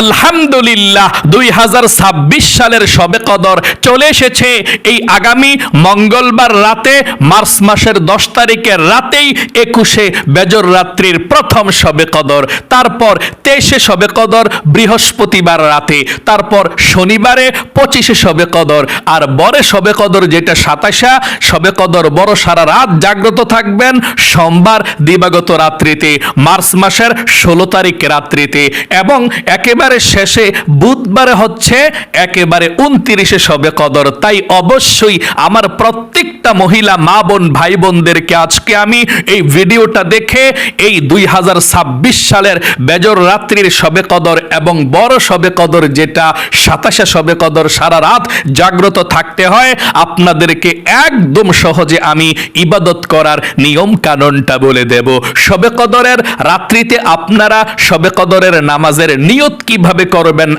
আলহামদুলিল্লাহ 2026 সালের শবে কদর চলে এসেছে। এই আগামী মঙ্গলবার রাতে, মার্চ মাসের 10 তারিখের রাতেই 21শে বেজর রাত্রির প্রথম শবে কদর, তারপর 23শে শবে কদর বৃহস্পতিবার রাতে, তারপর শনিবারে 25শে শবে কদর, আর বড় শবে কদর যেটা 27শা শবে কদর বড় সারা রাত জাগ্রত থাকবেন সোমবার দিবাগত রাত্রিতে, মার্চ মাসের 16 তারিখ রাত্রিতে, এবং একেবারে শেষে বুধবারে হচ্ছে একেবারে 29শে শবে কদর। তাই অবশ্যই আমার প্রত্যেকটা মহিলা মা বোন ভাই বোনদেরকে আজকে আমি এই ভিডিওটা দেখে এই 2026 সালের বেজর রাত্রির শবে কদর এবং বড় শবে কদর যেটা 27শে শবে কদর সারা রাত জাগ্রত থাকতে হয়, আপনাদেরকে একদম সহজে আমি ইবাদত করার নিয়ম কানুনটা বলে দেব। শবে কদরের রাত্রিতে আপনারা শবে কদরের নামাজের নিয়ত কিভাবে করবেন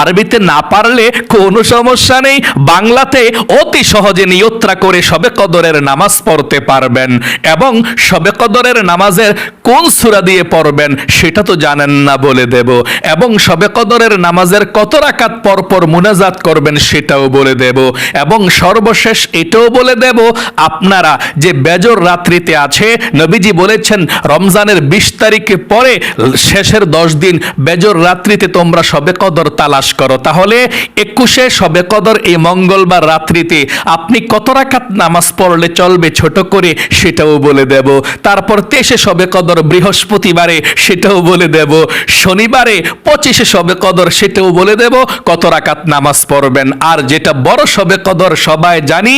আরবিতে না পারলে কোনো সমস্যা নেই, বাংলাতে অতি সহজে নিয়তটা করে শবে কদরের নামাজ পড়তে পারবেন। এবং শবে কদরের নামাজের কোন সূরা দিয়ে পড়বেন সেটা তো জানেন না, বলে দেব। এবং শবে কদরের নামাজের কত রাকাত পর পর মুনাজাত করবেন সেটাও বলে দেব। এবং সর্বশেষ এটাও বলে দেব, আপনারা যে বেজর রাত্রিতে আছে, নবীজি বলেছেন রমজানের 20 তারিখে পরে শেষের 10 দিন বেজর রাত্রিতে তোমরা শবে কদর তালাশ করো। তাহলে 21শে শবে কদর এই মঙ্গলবার রাত্রিতে আপনি কত রাকাত নামাজ পড়লে চলবে ছোট করে সেটাও বলে দেব। তারপর 23শে শবে কদর বৃহস্পতিবারে সেটাও বলে দেব। শনিবারে 25শে শবে কদর সেটাও বলে দেব কত রাকাত নামাজ পড়বেন। আর যেটা বড় শবে কদর সবাই জানি,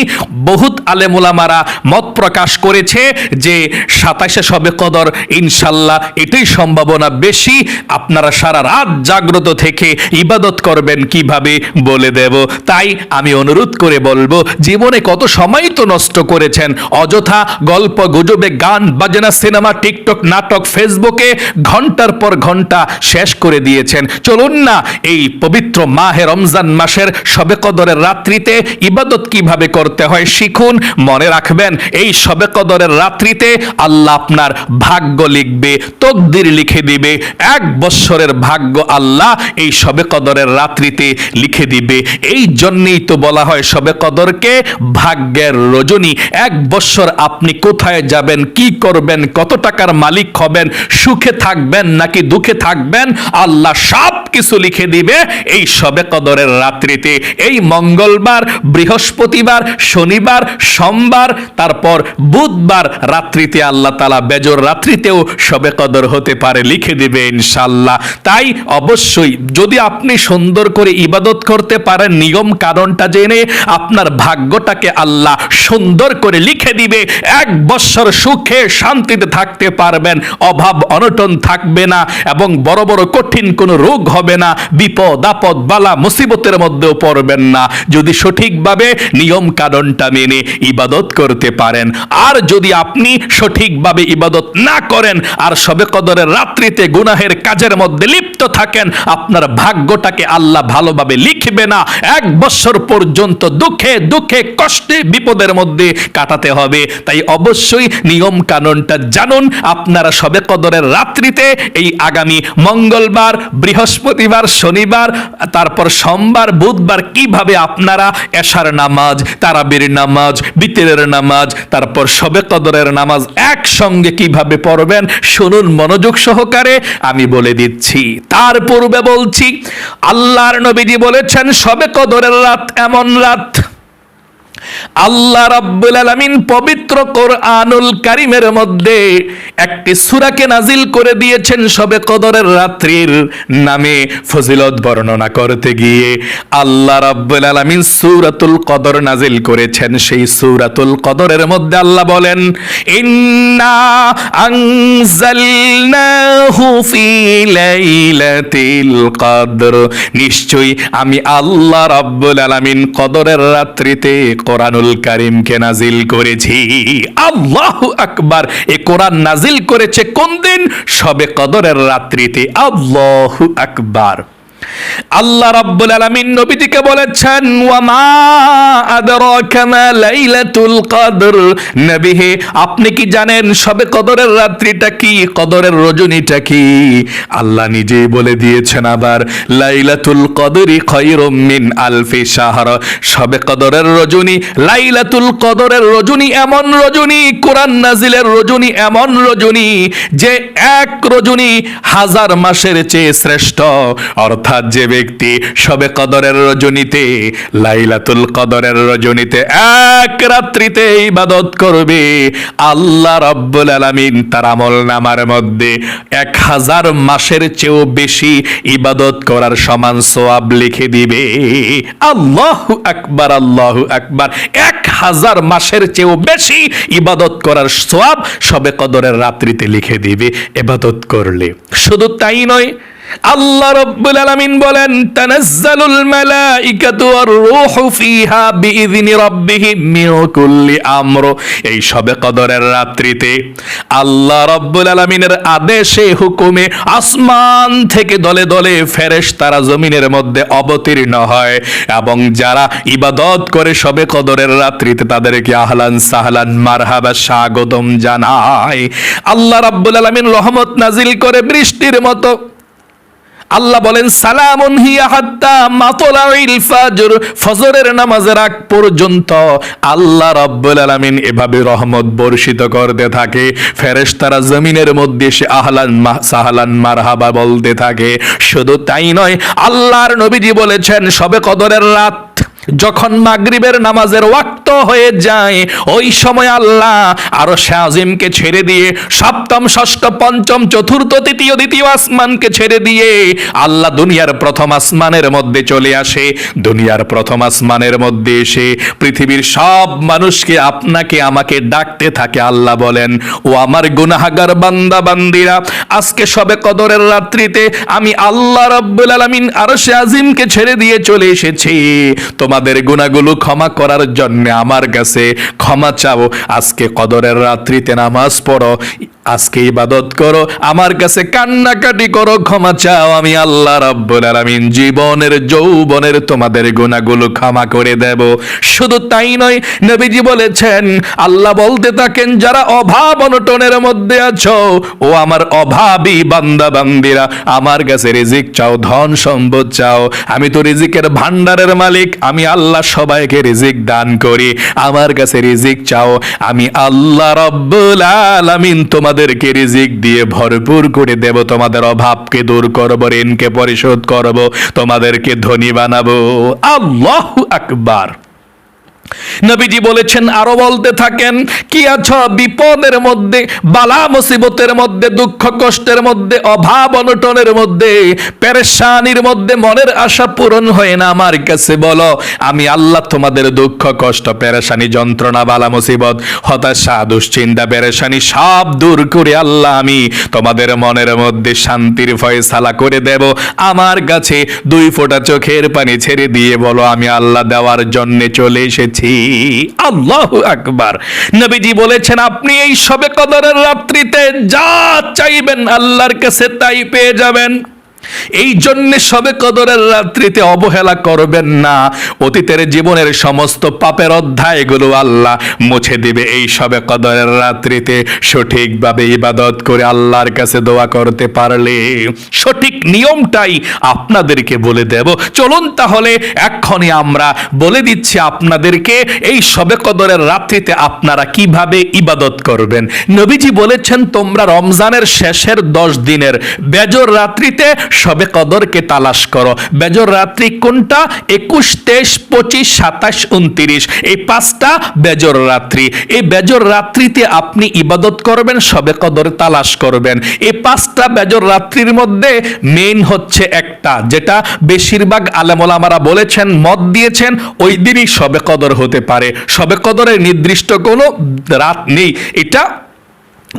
বহুত আলেম ওলামারা মত প্রকাশ করেছে যে 27শে শবে কদর ইনশাল্লাহ এটাই সম্ভাবনা বেশি। আপনারা সারা রাত জাগ্রত থেকে ইবাদত করবেন কিভাবে বলে দেব। তাই আমি অনুরোধ করে বলবো, জীবনে কত সময় তো নষ্ট করেছেন অযথা গল্প গুজবে, গান বাজনা, সিনেমা, টিকটক, নাটক, ফেসবুকে ঘন্টার পর ঘন্টা শেষ করে দিয়েছেন। চলুন না এই পবিত্র মাহে রমজান মাসের শবে কদরের রাত্রিতে ইবাদত কিভাবে করতে হয় শিখুন। মনে রাখবেন, এই শবে কদরের রাত্রিতে আল্লাহ আপনার ভাগ্য লিখবে, তকদির লিখে দিবে। 1 বছরের ভাগ্য আল্লাহ এই শবে কদরের রাত্রিতে লিখে দিবে। এই জন্যই তো বলা হয় শবে কদরকে ভাগ্যের রজনী। 1 বছর আপনি কোথায় যাবেন, কি করবেন, কত টাকার মালিক হবেন, সুখে থাকবেন নাকি দুঃখে থাকবেন, আল্লাহ সব কিছু লিখে দিবে এই শবে কদরের রাত্রিতে। এই মঙ্গলবার, বৃহস্পতিবার, শনিবার, সোমবার, তারপর বুধবার রাত্রিতে আল্লাহ তাআলা বেজর রাত্রিতেও শবে কদর হতে পারে, লিখে দিবে ইনশাআল্লাহ। তাই অবশ্যই যদি আপনি সুন্দর করে ইবাদত করতে পারেন, নিয়ম কারণটা জেনে, আপনার ভাগ্যটাকে আল্লাহ সুন্দর করে লিখে দিবে। 1 বছর সুখে শান্তিতে থাকতে পারবেন, অভাব অনটন থাকবে না, এবং বড় বড় কঠিন কোনো রোগ হবে না, বিপদ আপদ বালা মুসিবতের মধ্যেও পড়বেন না, যদি সঠিকভাবে নিয়ম কানুনটা মেনে ইবাদত করতে পারেন। আর যদি আপনি সঠিকভাবে ইবাদত না করেন আর শবে কদরের রাত্রিতে গুনাহের কাজের মধ্যে লিপ্ত থাকেন, আপনার ভাগ্যটাকে আল্লাহ ভালোভাবে লিখবে না। 1 বছর পর্যন্ত দুঃখে দুঃখে কষ্টে বিপদের মধ্যে কাটাতে হবে। তাই অবশ্যই নিয়ম কানুনটা জানুন। আপনারা শবে কদরের রাত্রিতে এই আগামী মঙ্গলবার, বৃহস্পতিবার, শনিবার, তারপর সোমবার, বুধবার কিভাবে আপনারা এশার নামাজ, তারাবির নামাজ, বিতরের নামাজ, তারপর শবে কদরের নামাজ একসঙ্গে কিভাবে পড়বেন শুনুন মনোযোগ সহকারে, আমি বলে দিচ্ছি। তার পূর্বে বলছি, আল্লাহর নবীজি বলেছেন শবে কদরের রাত এমন রাত, আল্লাহ রাব্বুল আলামিন পবিত্র কোরআনুল কারীমের মধ্যে একটি সূরাকে নাজিল করে দিয়েছেন শবে কদরের রাত্রির নামে ফজিলত বর্ণনা করতে গিয়ে। আল্লাহ রাব্বুল আলামিন সূরাতুল কদর নাজিল করেছেন। সেই সূরাতুল কদরের মধ্যে আল্লাহ বলেন, ইন্না আনজালনাহু ফি লাইলাতিল কদর, নিশ্চয়ই আমি আল্লাহ রাব্বুল আলামিন কদরের রাত্রিতে কোরআনুল কারীমকে নাজিল করেছি। আল্লাহু আকবার। এই কোরআন নাজিল করেছে কোন দিন? শবে কদরের রাত্রিতে। আল্লাহু আকবার। আল্লাহ রাব্বুল আলামিন নবীজিকে বলেছেন, ওয়া মা আদরাকা মা লাইলাতুল কদর। নবী হে, আপনি কি জানেন শবে কদরের রাত্রিটা কি, কদরের রজনীটা কি? আল্লাহ নিজেই বলে দিয়েছেন আবার, লাইলাতুল কদরি খায়রুম মিন আলফি শাহর। শবে কদরের রজনী, লাইলাতুল কদরের রজনী এমন রজনী, কোরআন নাজিলের রজনী এমন রজনী যে এক রজনী হাজার মাসের চেয়ে শ্রেষ্ঠ। অর্থাৎ যে ব্যক্তি শবে কদরের রজনীতে, লাইলাতুল কদরের রজনীতে এক রাত্রিতে ইবাদত করবে, আল্লাহ রাব্বুল আলামিন তার আমলনামার মধ্যে 1000 মাসের চেয়েও বেশি ইবাদত করার সমান সওয়াব লিখে দিবে। আল্লাহু আকবার, আল্লাহু আকবার। 1000 মাসের চেয়েও বেশি ইবাদত করার সওয়াব শবে কদরের রাত্রিতে লিখে দিবে ইবাদত করলে। শুধু তাই নয়, আল্লাহ রাব্বুল আলামিন বলেন, তানাজ্জালুল মালাইকাতু ওয়ার রূহু ফিহা বিইذনি রাব্বিহিম মিন কুল্লি আমর। এই শবে কদরের রাত্রিতে আল্লাহ রাব্বুল আলামিনের আদেশে, হুকুমে আসমান থেকে দলে দলে ফেরেশতারা জমিনের মধ্যে অবতীর্ণ হয় এবং যারা ইবাদত করে শবে কদরের রাত্রিতে তাদেরকে আহলান সাহলান মারহাবা স্বাগতম জানায়। আল্লাহ রাব্বুল আলামিন রহমত নাজিল করে বৃষ্টির মতো। আল্লাহ বলেন, সালামুন হিয়া হাত্তা মাতলাইল ফাজর। ফজরের নামাজের আগ পর্যন্ত আল্লাহ রাব্বুল আলামিন এভাবে রহমত বর্ষিত করতে থাকে। ফেরেশতারা জমিনের মধ্যে এসে আহলান সাহলান মারহাবা বলতে থাকে। শুধু তাই নয়, আল্লাহর নবীজি বলেছেন, শবে কদরের রাত যখন মাগরিবের নামাজের ওয়াক্ত হয়ে যায়, ওই সময় আল্লাহ আরশে আজিমকে ছেড়ে দিয়ে, সপ্তম ষষ্ঠ পঞ্চম চতুর্থ তৃতীয় দ্বিতীয় আসমানকে ছেড়ে দিয়ে আল্লাহ দুনিয়ার প্রথম আসমানের মধ্যে চলে আসে। দুনিয়ার প্রথম আসমানের মধ্যে এসে পৃথিবীর সব মানুষকে, আপনাকে আমাকে ডাকতে থাকে। আল্লাহ বলেন, ও আমার গুনাহগার বান্দা বান্দিরা, আজকে শবে কদরের রাত্রিতে আমি আল্লাহ রাব্বুল আলামিন আরশে আজিমকে ছেড়ে দিয়ে চলে এসেছি তোমাদের গুনাহগুলো ক্ষমা করার জন্য। আমার কাছে ক্ষমা চাও। আজকে কদরের রাত্রিতে নামাজ পড়ো, আজকে ইবাদত করো, আমার কাছে কান্নাকাটি করো, ক্ষমা চাও। আমি আল্লাহ রাব্বুল আলামিন জীবনের যৌবনের তোমাদের গুনাহগুলো ক্ষমা করে দেব। শুধু তাই নয়, নবীজি বলেছেন, আল্লাহ বলতে থাকেন, যারা অভাব অনটনের মধ্যে আছো, ও আমার অভাবী বান্দা বান্দিরা, আমার কাছে রিজিক চাও, ধন সম্পদ চাও। আমি তো রিজিকের ভান্ডারের মালিক, আমি আল্লাহ সবাইকে রিজিক দান করি। আমার কাছে রিজিক চাও, আমি আল্লাহ রাব্বুল আলামিন তোমাদেরকে রিজিক দিয়ে ভরপুর করে দেব। তোমাদের অভাবকে দূর করব, ঋণকে পরিশোধ করব, তোমাদেরকে ধনী বানাবো। আল্লাহু আকবার। নবীজি বলেছেন, আরো বলতে থাকেন, কি আছো বিপদের মধ্যে, বালা মুসিবতের মধ্যে, দুঃখ কষ্টের মধ্যে, অভাব অনটনের মধ্যে, পেরেশানির মধ্যে, মনের আশা পূরণ হয় না, আমার কাছে বলো, আমি আল্লাহ তোমাদের দুঃখ কষ্ট পেরেশানি যন্ত্রণা বালা মুসিবত হতাশা দুশ্চিন্তা পেরেশানি সব দূর করে আল্লাহ আমি তোমাদের মনের মধ্যে শান্তির ফয়সালা করে দেব। আমার কাছে 2 ফোঁটা চোখের পানি ছেড়ে দিয়ে বলো, আমি আল্লাহ দেওয়ার জন্য চলে এসেছি। আল্লাহু আকবার। নবীজি বলেছেন, আপনি এই শবে কদরের রাত্রিতে যা চাইবেন আল্লাহর কাছে তাই পেয়ে যাবেন। এই জন্য শবে কদরের রাত্রিতে অবহেলা করবেন না। অতীতের জীবনের সমস্ত পাপের অধ্যায়গুলো আল্লাহ মুছে দিবে এই শবে কদরের রাত্রিতে সঠিকভাবে ইবাদত করে আল্লাহর কাছে দোয়া করতে পারলে। সঠিক নিয়মটাই আপনাদেরকে বলে দেব। চলুন তাহলে এক্ষুনি আমরা বলে দিচ্ছি আপনাদেরকে এই শবে কদরের রাত্রিতে আপনারা কিভাবে ইবাদত করবেন। নবীজি বলেছেন, তোমরা রমজানের শেষের 10 দিনের বেজর রাত্রিতে শবে কদরকে তালাশ করো। বেজর রাত্রি কোনটা? 21, 23, 25, 27, 29 এই 5টা বেজর রাত্রি। এই বেজর রাত্রিতে আপনি ইবাদত করবেন, শবে কদর তালাশ করবেন। এই 5টা বেজর রাত্রির মধ্যে মেইন হচ্ছে একটা, যেটা বেশিরভাগ আলেম ওলামারা বলেছেন, মত দিয়েছেন, ওই দিনই শবে কদর হতে পারে। শবে কদরের নির্দিষ্ট কোনো রাত নেই, এটা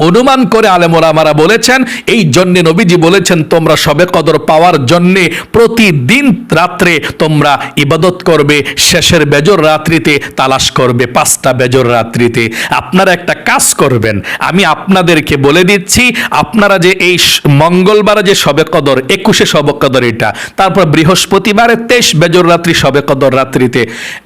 অনুমান করে আলেম ওলামারা বলেছেন, এই জন্য নবীজি বলেছেন তোমরা শবে কদর পাওয়ার জন্য প্রতিদিন রাত্রে তোমরা ইবাদত করবে, শেষের বেজর রাত্রিতে তালাশ করবে, 5টা বেজর রাত্রিতে। আপনারা একটা কাজ করবেন, আমি আপনাদেরকে বলে দিচ্ছি, আপনারা যে এই মঙ্গলবারে যে শবে কদর, 21শে শবে কদর এটা, তারপর বৃহস্পতিবারে 23 বেজর রাত্রি শবে কদর রাত্রিতে,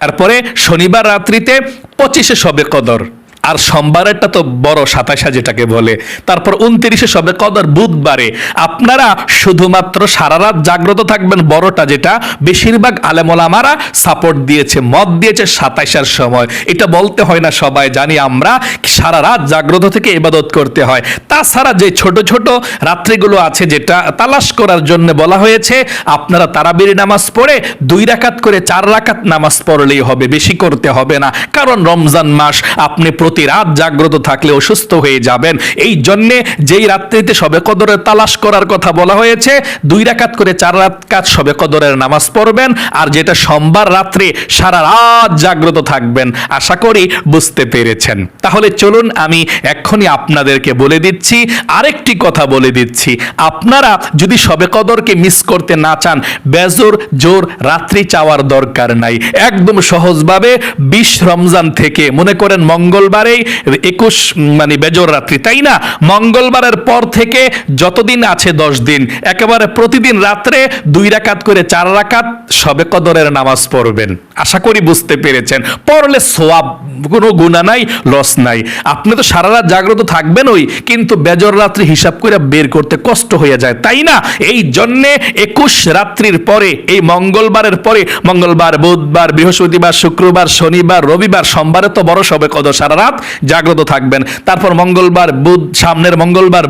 এরপরে শনিবার রাত্রিতে 25শে শবে কদর, আর সোমবারেরটা তো বড় 27 যেটাকে বলে, তারপর 29শে শবে কদর বুধবারে আপনারা শুধুমাত্র সারা রাত জাগ্রত থাকবেন। বড়টা যেটা বেশিরভাগ আলেম ওলামারা সাপোর্ট দিয়েছে, মত দিয়েছে 27 সময়। এটা বলতে হয় না, সবাই জানি আমরা সারা রাত জাগ্রত থেকে ইবাদত করতে হয়। তাছাড়া যে ছোট ছোট রাত্রিগুলো আছে যেটা তালাশ করার জন্য বলা হয়েছে, আপনারা তারাবির নামাজ পড়ে 2 রাকাত করে 4 রাকাত নামাজ পড়লেই হবে, বেশি করতে হবে না। কারণ রমজান মাস, আপনি প্রতি রাত জাগ্রত থাকলে অসুস্থ হয়ে যাবেন। এই জন্যে যেই রাত্রিতে শবে কদরের তালাশ করার কথা বলা হয়েছে, 2 রাকাত করে 4 রাকাত শবে কদরের নামাজ পড়বেন, আর যেটা সোমবার রাত্রে সারা রাত জাগ্রত থাকবেন। আশা করি বুঝতে পেরেছেন। তাহলে চলুন আমি এক্ষুনি আপনাদেরকে বলে দিচ্ছি, আরেকটি কথা বলে দিচ্ছি, আপনারা যদি শবে কদরকে মিস করতে না চান, বেজোর জোর রাত্রি চাওয়ার দরকার নাই। একদম সহজভাবে 20 রমজান থেকে, মনে করেন মঙ্গলবারে 21 মানে বেজর রাত্রি, তাই না? মঙ্গলবারের পর থেকে যতদিন আছে 10 দিন, একেবারে প্রতিদিন রাত্রে 2 রাকাত করে 4 রাকাত শবে কদরের নামাজ পড়বেন। আশা করি বুঝতে পেরেছেন। পড়লে সওয়াব, কোনো গুনাহ নাই, লস নাই। আপনি তো সারা রাত জাগ্রত থাকবেন ওই, কিন্তু বেজর রাত্রি হিসাব করে বের করতে কষ্ট হয়ে যায়, তাই না? এই জন্যে 21 রাত্রির পরে, এই মঙ্গলবারের পরে, মঙ্গলবার, বুধবার, বৃহস্পতিবার, শুক্রবার, শনিবার, রবিবার, সোমবারে তো বড় শবে কদর, সারা রাত জাগ্রত থাকবেন। তারপর মঙ্গলবার, সামনের মঙ্গলবার,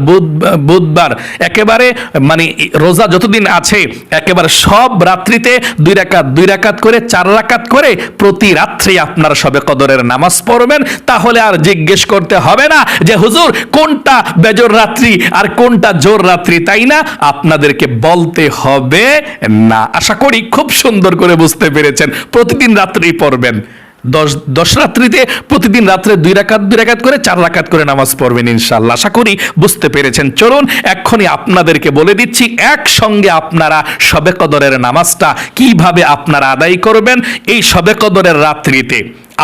বুধবার, একেবারে মানে রোজা যতদিন আছে একেবারে সব রাত্রিতে 2 রাকাত করে 4 রাকাত করে প্রতি রাত্রি আপনারা শবে কদরের নামাজ পড়বেন। তাহলে আর জিজ্ঞেস করতে হবে না যে হুজুর কোনটা বেজর রাত্রি আর কোনটা জোর রাত্রি, তাই না? আপনাদেরকে বলতে হবে না। আশা করি খুব সুন্দর করে বুঝতে পেরেছেন। প্রতিদিন রাত্রি পড়বেন, 10 রাত্রিতে প্রতিদিন রাত্রে 2 রাকাত করে 4 রাকাত করে নামাজ পড়বেন ইনশাআল্লাহ। আশা করি বুঝতে পেরেছেন। চলুন এক্ষুনি আপনাদেরকে বলে দিচ্ছি, একসঙ্গে আপনারা শবে কদরের নামাজটা কিভাবে আপনারা আদায় করবেন। এই শবে কদরের রাত্রিতে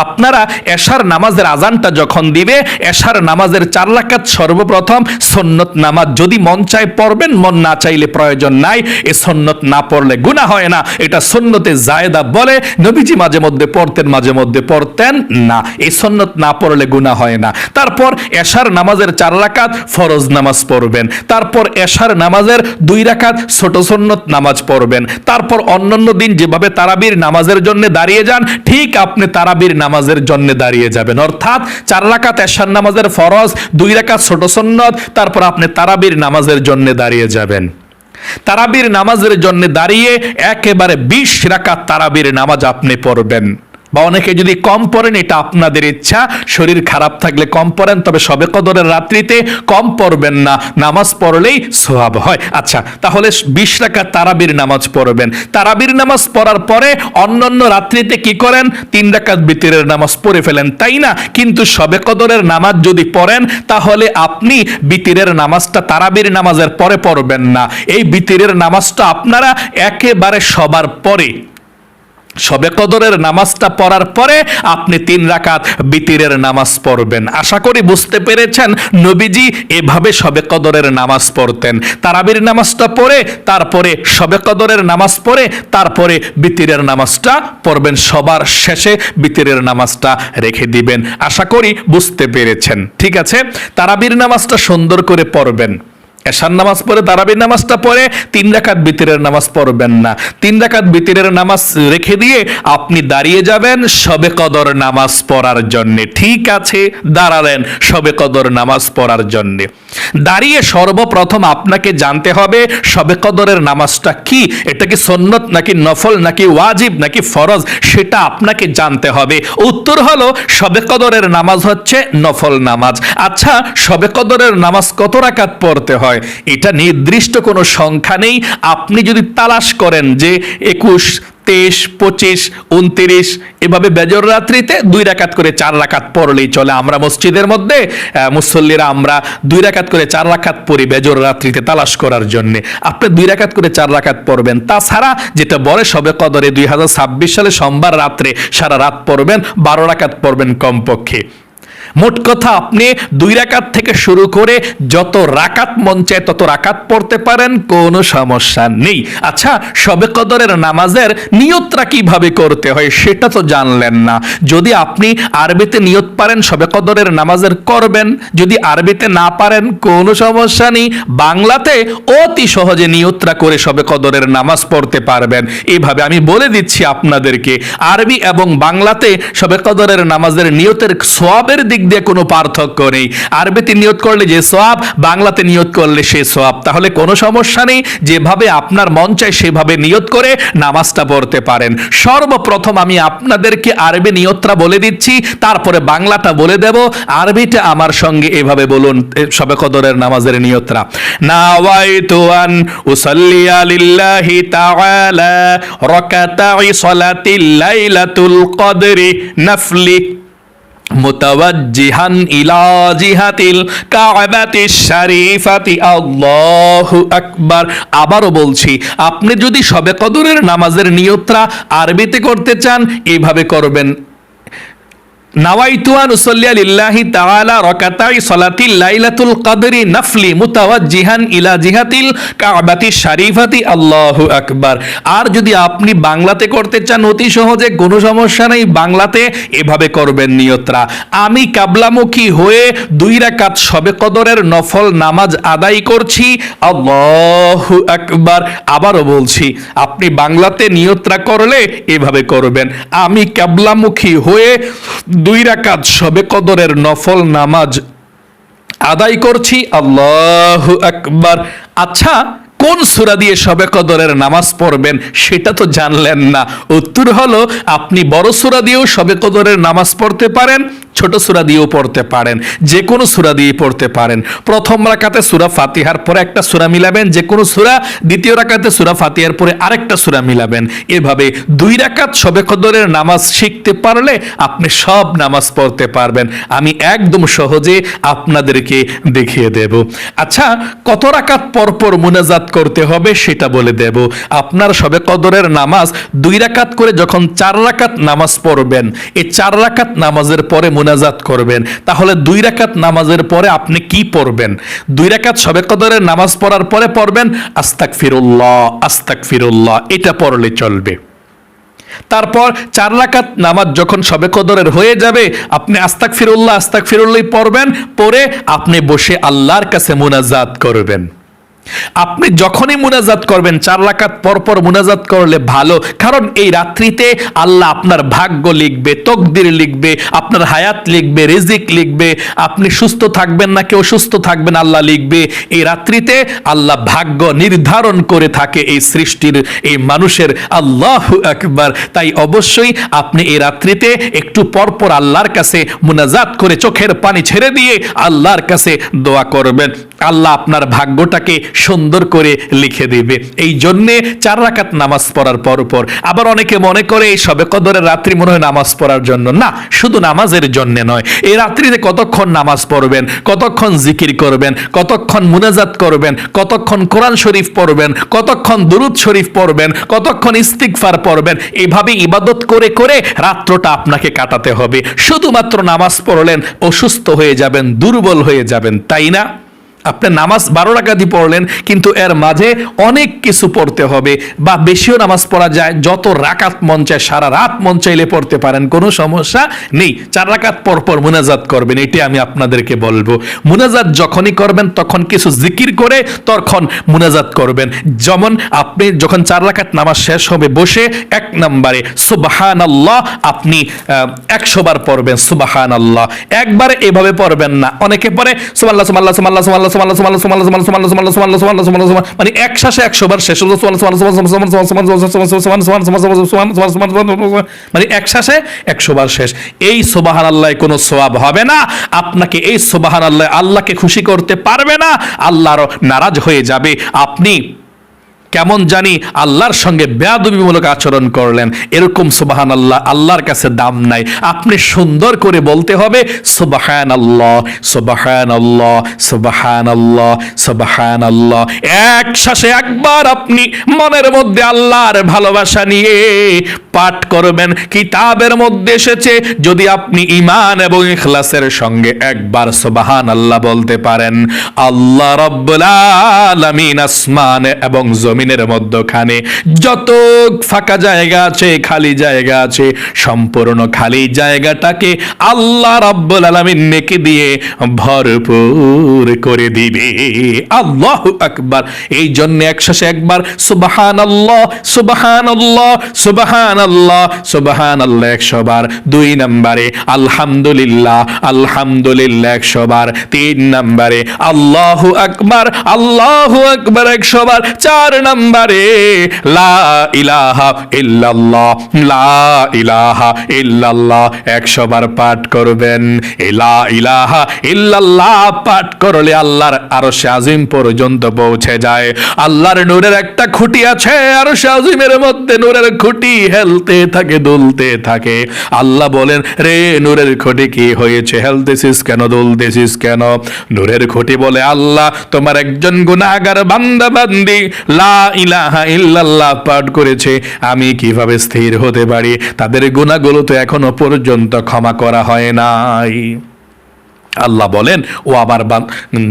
আপনারা এশার নামাজের আজানটা যখন দিবে, এশার নামাজের 4 রাকাত সর্বপ্রথম সুন্নত নামাজ যদি মন চায় পড়বেন, মন না চাইলে প্রয়োজন নাই। এ সুন্নত না পড়লে গুনাহ হয় না, এটা সুন্নতে জায়েদা বলে। নবীজি মাঝে মধ্যে পড়তেন, মাঝে মধ্যে পড়তেন না। এই সুন্নত না পড়লে গুনাহ হয় না। তারপর এশার নামাজের 4 রাকাত ফরজ নামাজ পড়বেন, তারপর এশার নামাজের 2 রাকাত ছোট সুন্নত নামাজ পড়বেন। তারপর অন্যান্য দিন যেভাবে তারাবির নামাজের জন্য দাঁড়িয়ে যান, ঠিক আপনি তারাবির নামাজের জন্য দাঁড়িয়ে যাবেন। অর্থাৎ 4 রাকাত এশার নামাজের ফরজ, 2 রাকাত ছোট সুন্নত, তারপর আপনি তারাবির নামাজের জন্য দাঁড়িয়ে যাবেন। তারাবির নামাজের জন্য দাঁড়িয়ে একেবারে 20 রাকাত তারাবির নামাজ আপনি পড়বেন। বা অনেকে যদি কম পড়েন, এটা আপনাদের ইচ্ছা, শরীর খারাপ থাকলে কম পড়েন, তবে শবে কদরের রাত্রিতে কম পড়বেন না, নামাজ পড়লেই সওয়াব হয়। আচ্ছা, তাহলে 20 রাকাত তারাবির নামাজ পড়বেন। তারাবির নামাজ পড়ার পরে অন্যান্য রাত্রিতে কি করেন? 3 রাকাত বিতিরের নামাজ পড়ে ফেলেন, তাই না? কিন্তু শবে কদরের নামাজ যদি পড়েন, তাহলে আপনি বিতিরের নামাজটা তারাবির নামাজের পরে পড়বেন না। এই বিতিরের নামাজটা আপনারা একেবারে সবার পরে, শবে কদরের নামাজটা পড়ার পরে আপনি 3 রাকাত বিতিরের নামাজ পড়বেন। আশা করি বুঝতে পেরেছেন। নবীজি এভাবে শবে কদরের নামাজ পড়তেন। তারাবির নামাজটা পড়ে, তারপরে শবে কদরের নামাজ পড়ে, তারপরে বিতিরের নামাজটা পড়বেন। সবার শেষে বিতিরের নামাজটা রেখে দিবেন। আশা করি বুঝতে পেরেছেন। ঠিক আছে, তারাবির নামাজটা সুন্দর করে পড়বেন। এশার নামাজ পড়ে তারাবির নামাজটা পড়ে 3 রাকাত বিতিরের নামাজ পড়বেন না। 3 রাকাত বিতিরের নামাজ রেখে দিয়ে আপনি দাঁড়িয়ে যাবেন শবে কদর নামাজ পড়ার জন্য। ঠিক আছে, দাঁড়ালেন শবে কদর নামাজ পড়ার জন্য। দাঁড়িয়ে সর্বপ্রথম আপনাকে জানতে হবে শবে কদরের নামাজটা কি। এটা কি সুন্নত নাকি নফল নাকি ওয়াজিব নাকি ফরজ, সেটা আপনাকে জানতে হবে। উত্তর হলো শবে কদরের নামাজ হচ্ছে নফল নামাজ। আচ্ছা, শবে কদরের নামাজ কত রাকাত পড়তে হয়? এটা নির্দিষ্ট কোনো সংখ্যা নেই। আপনি যদি তালাশ করেন যে 21, 23, 25, 29 এভাবে বেজর রাত্রিতে 2 রাকাত করে 4 রাকাত পড়লেই চলে। আমরা মসজিদের মধ্যে মুসল্লিরা আমরা 2 রাকাত করে 4 রাকাত পড়ি বেজর রাত্রিতে তালাশ করার জন্য। আপনি 2 রাকাত করে 4 রাকাত পড়বেন। তাছাড়া যেটা বড় শবে কদরে 2026 সালে সোমবার রাত্রে সারা রাত পড়বেন, 12 রাকাত পড়বেন কমপক্ষে। মোট কথা আপনি 2 রাকাত থেকে শুরু করে যত রাকাত মন চায় তত রাকাত পড়তে পারেন, কোনো সমস্যা নেই। আচ্ছা, শবে কদরের নামাজের নিয়তটা কিভাবে করতে হয় সেটা তো জানলেন না। যদি আপনি আরবিতে নিয়ত পারেন শবে কদরের নামাজের করবেন, যদি আরবিতে না পারেন কোনো সমস্যা নেই, বাংলাতে অতি সহজে নিয়তটা করে শবে কদরের নামাজ পড়তে পারবেন। এইভাবে আমি বলে দিচ্ছি আপনাদেরকে, আরবি এবং বাংলাতে শবে কদরের নামাজের নিয়তের সওয়াবের দিক দিয়ে কোনো পার্থক্য নেই। আরবিতে নিয়ত করলে যে সওয়াব, বাংলাতে নিয়ত করলে সে সওয়াব। তাহলে কোনো সমস্যা নেই, যেভাবে আপনার মন চায় সেভাবে নিয়ত করে নামাজটা পড়তে পারেন। সর্বপ্রথম আমি আপনাদেরকে আরবি নিয়তটা বলে দিচ্ছি, তারপরে বাংলাটা বলে দেব। আরবিটা আমার সঙ্গে এভাবে বলুন শবে কদরের নামাজের নিয়তটা। নাওয়াইতু আন উসাল্লিয়া লিল্লাহি তাআলা রাকাতাই সালাতিল লাইলাতুল কদরি নাফলি মুতাওয়াজ্জিহান ইলা জিহাতিল কাবাতিশ শরীফাতি। আল্লাহু আকবার। আবারও বলছি, আপনি যদি শবে কদরের নামাজের নিয়তটা আরবিতে করতে চান এইভাবে করবেন। নাওয়াইতু আন উসাল্লিয়া লিল্লাহি তাআলা রাকাতাই সালাতিল লাইলাতুল কদরি নাফলি মুতাওয়াজ্জিহান ইলা জিহাতিল কাবাতিশ শরীফাতি। আল্লাহু আকবার। আর যদি আপনি বাংলাতে করতে চান অতি সহজে, কোনো সমস্যা নেই, বাংলাতে এভাবে করবেন নিয়তরা। আমি কিবলামুখী হয়ে 2 রাকাত শবে কদরের নফল নামাজ আদায় করছি। আল্লাহু আকবার। আবারও বলছি, আপনি বাংলাতে নিয়তরা করলে এভাবে করবেন, আমি কিবলামুখী হয়ে 2 রাকাত শবে কদরের নফল নামাজ আদায় করছি। আল্লাহু আকবার। আচ্ছা, কোন সূরা দিয়ে শবে কদরের নামাজ পড়বেন সেটা তো জানলেন না। উত্তর হলো, আপনি বড় সূরা দিয়েও শবে কদরের নামাজ পড়তে পারেন, ছোট সূরা দিয়েও পড়তে পারেন, যে কোনো সূরা দিয়ে পড়তে পারেন। প্রথম রাকাতে সূরা ফাতিহার পরে একটা সূরা মিলাবেন, যে কোনো সূরা। দ্বিতীয় রাকাতে সূরা ফাতিহার পরে আরেকটা সূরা মিলাবেন। এভাবে 2 রাকাত শবে কদরের নামাজ শিখতে পারলে আপনি সব নামাজ পড়তে পারবেন। আমি একদম সহজে আপনাদেরকে দেখিয়ে দেব। আচ্ছা, কত রাকাত পর পর মুনাজাত করতে হবে সেটা বলে দেব। আপনার শবে কদরের নামাজ 2 রাকাত করে যখন 4 রাকাত নামাজ পড়বেন, এই 4 রাকাত নামাজের পরে মুনাজাত করবেন। তাহলে 2 রাকাত নামাজের পরে আপনি কি পড়বেন? 2 রাকাত শবে কদরের নামাজ পড়ার পরে পড়বেন আস্তাগফিরুল্লাহ, আস্তাগফিরুল্লাহ, এটা পড়লে চলবে। তারপর 4 রাকাত নামাজ যখন শবে কদরের হয়ে যাবে, আপনি আস্তাগফিরুল্লাহ, আস্তাগফিরুল্লাহ পড়বেন, পরে আপনি বসে আল্লাহর কাছে মুনাজাত করবেন। আপনি যখনই মুনাজাত করবেন 4 রাকাত পর পর মুনাজাত করলে ভালো, কারণ এই রাত্রিতে আল্লাহ আপনার ভাগ্য লিখবে, তকদির লিখবে, আপনার হায়াত লিখবে, রিজিক লিখবে, আপনি সুস্থ থাকবেন নাকি অসুস্থ থাকবেন আল্লাহ লিখবে। এই রাত্রিতে আল্লাহ ভাগ্য নির্ধারণ করে থাকে এই সৃষ্টির, এই মানুষের। আল্লাহু আকবার। তাই অবশ্যই আপনি এই রাত্রিতে একটু পর পর আল্লাহর কাছে মুনাজাত করে চোখের পানি ছেড়ে দিয়ে আল্লাহর কাছে দোয়া করবেন। আল্লাহ আপনার ভাগ্যটাকে সুন্দর করে লিখে দিবে। এই জন্যে 4 রাকাত নামাজ পড়ার পর আবার অনেকে মনে করে এই শবে কদরের রাত্রি মনে হয় নামাজ পড়ার জন্য। না, শুধু নামাজের জন্য নয়। এই রাত্রিতে কতক্ষণ নামাজ পড়বেন, কতক্ষণ জিকির করবেন, কতক্ষণ মুনাজাত করবেন, কতক্ষণ কোরআন শরীফ পড়বেন, কতক্ষণ দুরূদ শরীফ পড়বেন, কতক্ষণ ইস্তিগফার পড়বেন, এইভাবে ইবাদত করে করে রাত্রটা আপনাকে কাটাতে হবে। শুধুমাত্র নামাজ পড়লেন অসুস্থ হয়ে যাবেন, দুর্বল হয়ে যাবেন, তাই না? আপনি নামাজ 12 রাকাতই পড়লেন, কিন্তু এর মাঝে অনেক কিছু পড়তে হবে, বা বেশিও নামাজ পড়া যায়। যত রাকাত মন চায় সারা রাত মন চাইলে পড়তে পারেন, কোনো সমস্যা নেই। 4 রাকাত পর পর মুনাজাত করবেন, এটি আমি আপনাদেরকে বলবো। মুনাজাত যখনই করবেন তখন কিছু জিকির করে তখন মুনাজাত করবেন। যেমন আপনি যখন 4 রাকাত নামাজ শেষ হবে বসে 1 নম্বরে সুবহানাল্লাহ আপনি 100 বার পড়বেন। সুবহানাল্লাহ একবারে এভাবে পড়বেন না, অনেকে পড়ে সুবহানাল্লাহ সুবহানাল্লাহ সুবহানাল্লাহ সুবহানাল্লাহ মানে এক শ্বাসে 100 বার শেষ হলো, মানে এক শ্বাসে 100 বার শেষ। এই সুবহানাল্লাহ কোনো সওয়াব হবে না। আপনাকে এই সুবহানাল্লাহ আল্লাহকে খুশি করতে পারবে না, আল্লাহর নারাজ হয়ে যাবে। আপনি কেমন জানি আল্লাহর সঙ্গে বেয়াদবিমূলক আচরণ করলেন, এরকম সুবহানাল্লাহ আল্লাহর কাছে দাম নাই। আপনি সুন্দর করে বলতে হবে সুবহানাল্লাহ সুবহানাল্লাহ সুবহানাল্লাহ সুবহানাল্লাহ। এক শ্বাসে একবার আপনি মনের মধ্যে আল্লাহর ভালোবাসা নিয়ে পাঠ করবেন। কিতাবের মধ্যে এসেছে যদি আপনি ঈমান এবং ইখলাসের সঙ্গে একবার সুবহানাল্লাহ বলতে পারেন, আল্লাহ রাব্বুল আলামিন আসমানে এবং জমিনের মধ্যখানে যত ফাঁকা জায়গা আছে, খালি জায়গা আছে, সম্পূর্ণ খালি জায়গাটাকে আল্লাহ রাব্বুল আলামিন নেকি দিয়ে ভরপুর করে দিবে। আল্লাহু আকবার। এই জন্য একসাথে একবার সুবহানাল্লাহ সুবহানাল্লাহ সুবহানাল্লাহ সুবহানাল্লাহ 100 বার। 2 নম্বরে আলহামদুলিল্লাহ আলহামদুলিল্লাহ 100 বার। 3 নম্বরে আল্লাহু আকবার আল্লাহু আকবার 100 বার। 4 নম্বরে লা ইলাহা ইল্লাল্লাহ লা ইলাহা ইল্লাল্লাহ 100 বার পাঠ করবেন। এই লা ইলাহা ইল্লাল্লাহ পাঠ করলে আল্লাহর আরশে আজিম পর্যন্ত পৌঁছে যায়। আল্লাহর নূরের একটা খুঁটি আছে, আরশে আজিমের মধ্যে নূরের খুঁটি হেলতে থাকে, দুলতে থাকে। আল্লাহ বলেন, রে নূরের খুঁটি কি হয়েছে, হেলতেছিস কেন, দুলতেছিস কেন? নূরের খুঁটি বলে, আল্লাহ তোমার একজন গুনাহগার বান্দা বান্দি লা ইলাহা ইল্লাল্লাহ পাঠ করেছে, আমি কিভাবে স্থির হতে পারি? তাদের গুনাহগুলো তো এখনো পর্যন্ত ক্ষমা করা হয় নাই। আল্লাহ বলেন, ও আমার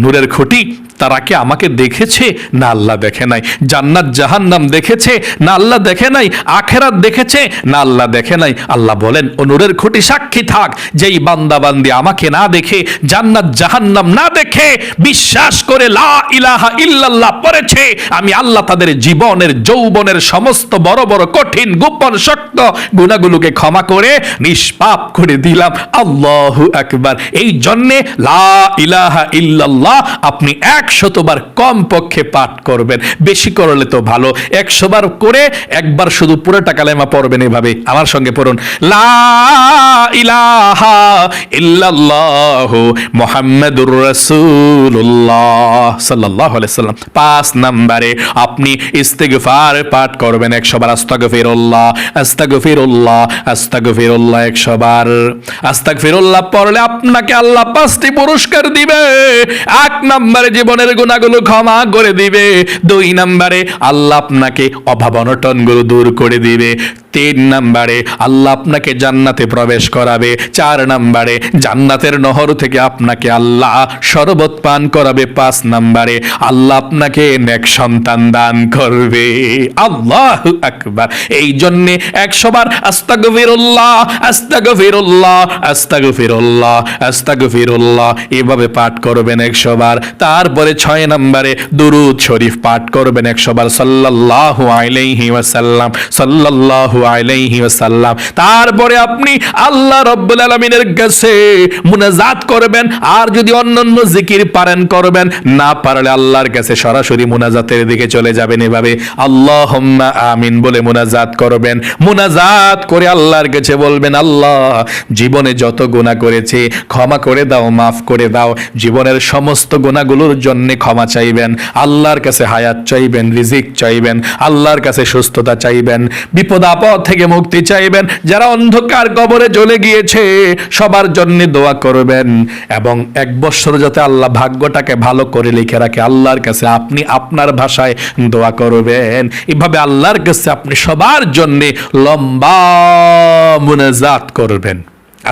নূরের খুঁটি, তারা কি আমাকে দেখেছে? না, আল্লাহ দেখে নাই। জান্নাত জাহান্নাম দেখেছে? না, আল্লাহ দেখে নাই। আখেরাত দেখেছে? না, আল্লাহ দেখে নাই। আল্লাহ বলেন, ও নূরের খুঁটি সাক্ষী থাক, যেই বান্দা বান্দি আমাকে না দেখে, জান্নাত জাহান্নাম না দেখে বিশ্বাস করে লা ইলাহা ইল্লাল্লাহ পড়েছে, আমি আল্লাহ তাদের জীবনের যৌবনের সমস্ত বড় বড় কঠিন গোপন শক্ত গুনাহগুলোকে ক্ষমা করে নিষ্পাপ করে দিলাম। আল্লাহু আকবার। এই জন্যে লা ইলাহা ইল্লাল্লাহ আপনি 100 বার কম পক্ষে পাঠ করবেন, বেশি করলে তো ভালো। 100 বার করে একবার শুধু পুরোটা কালেমা পড়বেন। এভাবে আমার সঙ্গে পড়ুন, লা ইলাহা ইল্লাল্লাহ মুহাম্মাদুর রাসূলুল্লাহ সাল্লাল্লাহু আলাইহি সাল্লাম। 5 নম্বরে আপনি ইস্তিগফার পাঠ করবেন 100 বার। আস্তাগফিরুল্লাহ আস্তাগফিরুল্লাহ আস্তাগফিরুল্লাহ 100 বার। আস্তাগফিরুল্লাহ পড়লে আপনাকে আল্লাহ 5টি পুরস্কার দিবে। 1 নম্বরে জীবনের গুনাহগুলো ক্ষমা করে দিবে। 2 নম্বরে আল্লাহ আপনাকে অভাব অনটনগুলো দূর করে দিবে। 3 নম্বরে আল্লাহ আপনাকে জান্নাতে প্রবেশ করাবে। 4 নম্বরে জান্নাতের নহর থেকে আপনাকে আল্লাহ শরবত পান করাবে। 5 নম্বরে আল্লাহ আপনাকে নেক সন্তান দান করবে। আল্লাহু আকবার। এই জন্য 100 বার আস্তাগফিরুল্লাহ আস্তাগফিরুল্লাহ আস্তাগফিরুল্লাহ আস্তাগফিরুল্লাহ এভাবে পাঠ করবেন 100 বার। তারপরে 6 নম্বরে দুরূদ শরীফ পাঠ করবেন 100 বার। সাল্লাল্লাহু আলাইহি ওয়াসাল্লাম সাল্লাল্লাহু আলাইহি ওয়াসাল্লাম। তারপরে আপনি আল্লাহ রাব্বুল আলামিনের কাছে মুনাজাত করবেন। আর যদি অন্যান্য জিকির পারেন করবেন, না পারলে আল্লাহর কাছে সরাসরি মুনাজাতের দিকে চলে যাবেন। এভাবে আল্লাহুম্মা আমিন বলে মুনাজাত করবেন। মুনাজাত করে আল্লাহর কাছে বলবেন, আল্লাহ জীবনে যত গুনাহ করেছি ক্ষমা করে দাও, মাফ করে দাও। জীবনের সমস্ত গুনাহগুলোর জন্য ক্ষমা চাইবেন, আল্লাহর কাছে হায়াত চাইবেন, রিজিক চাইবেন, আল্লাহর কাছে সুস্থতা চাইবেন, বিপদ আপদ থেকে মুক্তি চাইবেন। যারা অন্ধকার কবরে চলে গিয়েছে সবার জন্য দোয়া করবেন, এবং 1 বছর যাতে আল্লাহ ভাগ্যটাকে ভালো করে লিখে রাখে আল্লাহর কাছে আপনি আপনার ভাষায় দোয়া করবেন। এভাবে আল্লাহর কাছে আপনি সবার জন্য লম্বা মুনাজাত করবেন।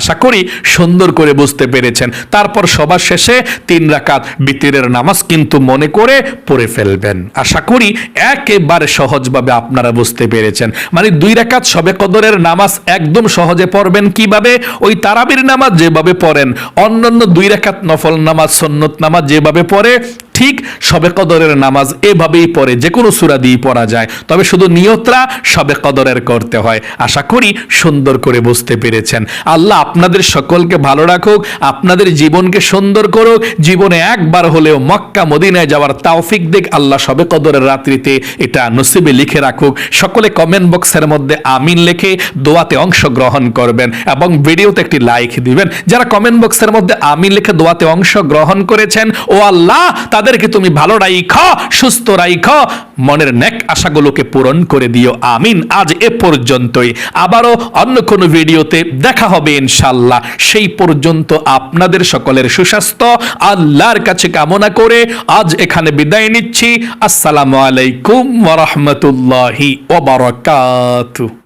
আশা করি সুন্দর করে বুঝতে পেরেছেন। তারপর সবার শেষে 3 রাকাত বিতিরের নামাজ কিন্তু মনে করে পড়ে ফেলবেন। আশা করি একেবারে সহজভাবে আপনারা বুঝতে পেরেছেন। মানে 2 রাকাত শবে কদরের নামাজ একদম সহজে পড়বেন কিভাবে? ওই তারাবির নামাজ যেভাবে পড়েন, অন্যান্য 2 রাকাত নফল নামাজ সুন্নত নামাজ যেভাবে পড়ে, ঠিক শবে কদরের নামাজ এভাবেই পড়ে। যে কোনো সূরা দিয়ে পড়া যায়, তবে শুধু নিয়তটা শবে কদরের করতে হয়। আশা করি সুন্দর করে বুঝতে পেরেছেন। আল্লাহ আপনাদের সকলকে ভালো রাখুক, আপনাদের জীবনকে সুন্দর করুক। জীবনে একবার হলেও মক্কা মদিনায় যাওয়ার তৌফিক দিক আল্লাহ শবে কদরের রাত্রিতে, এটা নসিবে লিখে রাখুক। সকলে কমেন্ট বক্সের মধ্যে আমিন লিখে দোয়াতে অংশগ্রহণ করবেন এবং ভিডিওতে একটি লাইক দিবেন। যারা কমেন্ট বক্সের মধ্যে আমিন লিখে দোয়াতে অংশগ্রহণ করেছেন, ও আল্লাহ তাদেরকে তুমি ভালো রাইখো, সুস্থ রাইখো, মনের নেক আশাগুলোকে পূরণ করে দিও, আমিন। আজ এ পর্যন্তই, আবারও অন্য কোনো ভিডিওতে দেখা হবে ইনশাআল্লাহ। সেই পর্যন্ত আপনাদের সকলের সুস্বাস্থ্য আল্লাহর কাছে কামনা করে আজ এখানে বিদায় নিচ্ছি। আসসালামু আলাইকুম ওয়া রাহমাতুল্লাহি ওয়া বারাকাতুহু।